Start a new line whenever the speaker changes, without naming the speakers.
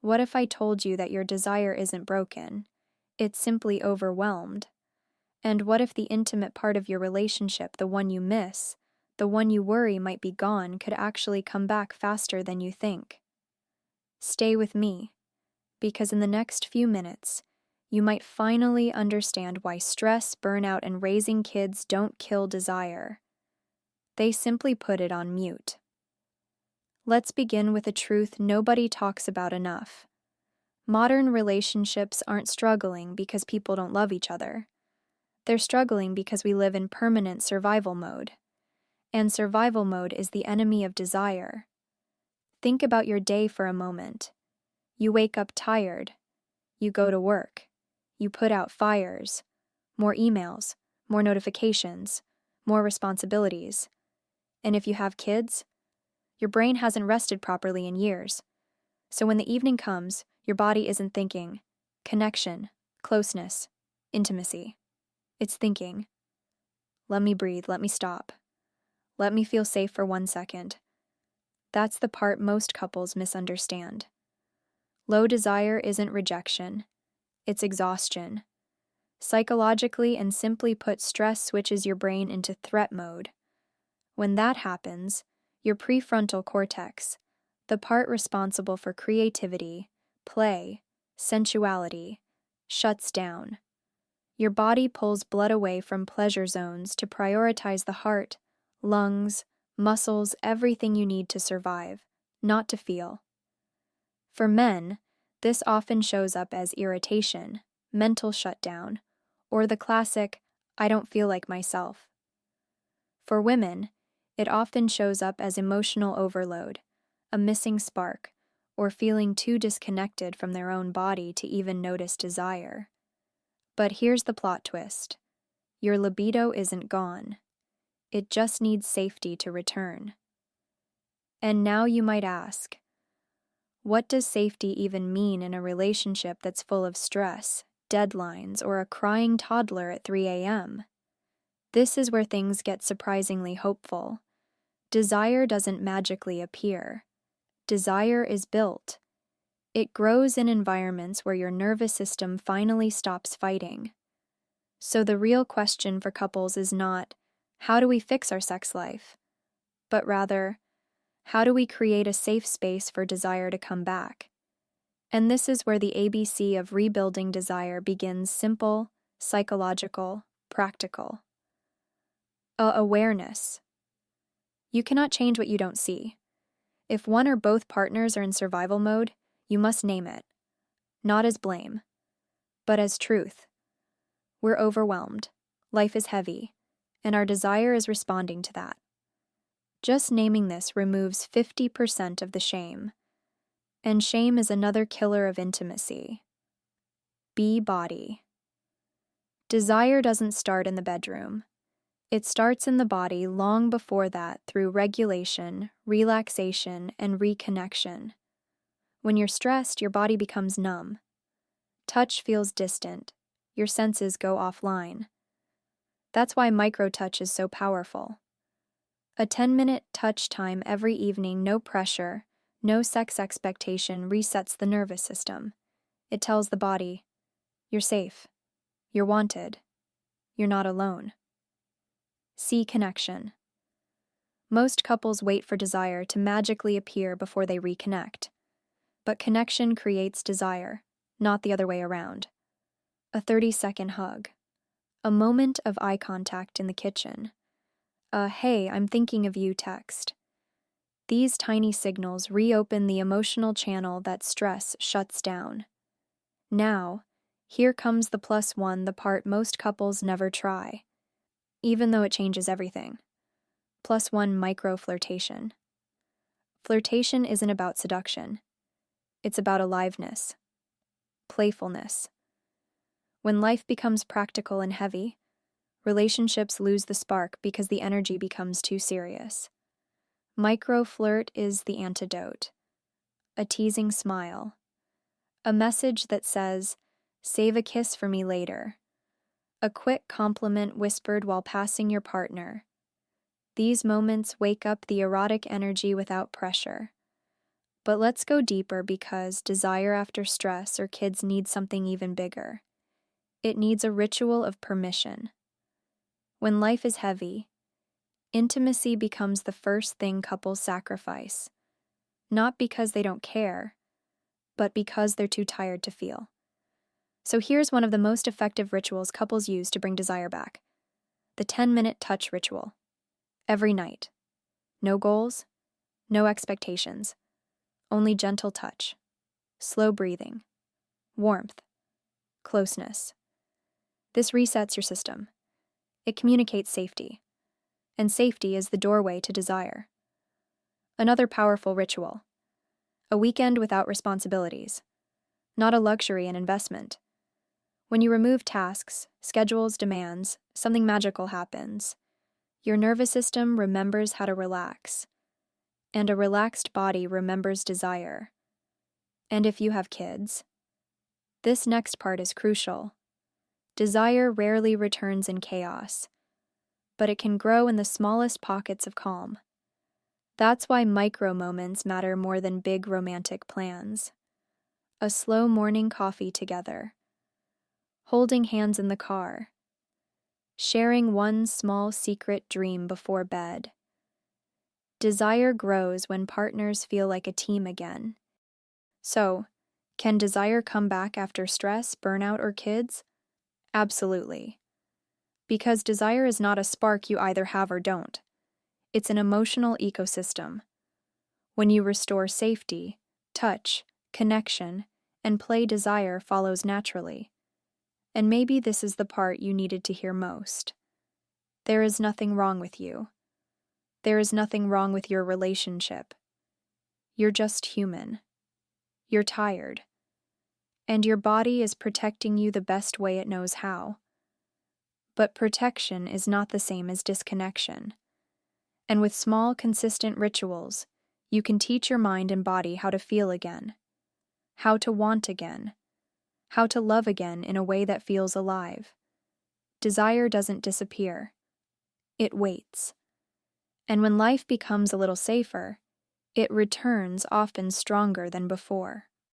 What if I told you that your desire isn't broken? It's simply overwhelmed. And what if the intimate part of your relationship, the one you miss, the one you worry might be gone, could actually come back faster than you think? Stay with me, because in the next few minutes, you might finally understand why stress, burnout, and raising kids don't kill desire. They simply put it on mute. Let's begin with a truth nobody talks about enough. Modern relationships aren't struggling because people don't love each other. They're struggling because we live in permanent survival mode. And survival mode is the enemy of desire. Think about your day for a moment. You wake up tired. You go to work. You put out fires. More emails, more notifications, more responsibilities. And if you have kids, your brain hasn't rested properly in years. So when the evening comes, your body isn't thinking connection, closeness, intimacy. It's thinking, let me breathe, let me stop. Let me feel safe for 1 second. That's the part most couples misunderstand. Low desire isn't rejection, it's exhaustion. Psychologically and simply put, stress switches your brain into threat mode. When that happens, your prefrontal cortex, the part responsible for creativity, play, sensuality, shuts down. Your body pulls blood away from pleasure zones to prioritize the heart, lungs, muscles, everything you need to survive, not to feel. For men, this often shows up as irritation, mental shutdown, or the classic, I don't feel like myself. For women, it often shows up as emotional overload, a missing spark, or feeling too disconnected from their own body to even notice desire. But here's the plot twist. Your libido isn't gone. It just needs safety to return. And now you might ask, what does safety even mean in a relationship that's full of stress, deadlines, or a crying toddler at 3 a.m.? This is where things get surprisingly hopeful. Desire doesn't magically appear. Desire is built. It grows in environments where your nervous system finally stops fighting. So the real question for couples is not, how do we fix our sex life? But rather, how do we create a safe space for desire to come back? And this is where the ABC of rebuilding desire begins: simple, psychological, practical. Awareness. You cannot change what you don't see. If one or both partners are in survival mode, you must name it, not as blame, but as truth. We're overwhelmed, life is heavy, and our desire is responding to that. Just naming this removes 50% of the shame, and shame is another killer of intimacy. Be body. Desire doesn't start in the bedroom. It starts in the body long before that through regulation, relaxation, and reconnection. When you're stressed, your body becomes numb. Touch feels distant. Your senses go offline. That's why micro-touch is so powerful. A 10-minute touch time every evening, no pressure, no sex expectation, resets the nervous system. It tells the body, you're safe, you're wanted, you're not alone. See connection. Most couples wait for desire to magically appear before they reconnect. But connection creates desire, not the other way around. A 30-second hug. A moment of eye contact in the kitchen. A "hey, I'm thinking of you" text. These tiny signals reopen the emotional channel that stress shuts down. Now, here comes the +1, the part most couples never try, even though it changes everything. +1 micro-flirtation. Flirtation isn't about seduction. It's about aliveness, playfulness. When life becomes practical and heavy, relationships lose the spark because the energy becomes too serious. Micro-flirt is the antidote. A teasing smile. A message that says, save a kiss for me later. A quick compliment whispered while passing your partner. These moments wake up the erotic energy without pressure. But let's go deeper because desire after stress or kids needs something even bigger. It needs a ritual of permission. When life is heavy, intimacy becomes the first thing couples sacrifice, not because they don't care, but because they're too tired to feel. So here's one of the most effective rituals couples use to bring desire back: the 10-minute touch ritual. Every night. No goals, no expectations, only gentle touch, slow breathing, warmth, closeness. This resets your system. It communicates safety, and safety is the doorway to desire. Another powerful ritual: a weekend without responsibilities, not a luxury and investment. When you remove tasks, schedules, demands, something magical happens. Your nervous system remembers how to relax, and a relaxed body remembers desire. And if you have kids, this next part is crucial. Desire rarely returns in chaos, but it can grow in the smallest pockets of calm. That's why micro moments matter more than big romantic plans. A slow morning coffee together, holding hands in the car, sharing one small secret dream before bed. Desire grows when partners feel like a team again. So, can desire come back after stress, burnout, or kids? Absolutely. Because desire is not a spark you either have or don't. It's an emotional ecosystem. When you restore safety, touch, connection, and play, desire follows naturally. And maybe this is the part you needed to hear most. There is nothing wrong with you. There is nothing wrong with your relationship. You're just human. You're tired. And your body is protecting you the best way it knows how. But protection is not the same as disconnection. And with small, consistent rituals, you can teach your mind and body how to feel again, how to want again, how to love again in a way that feels alive. Desire doesn't disappear. It waits. And when life becomes a little safer, it returns often stronger than before.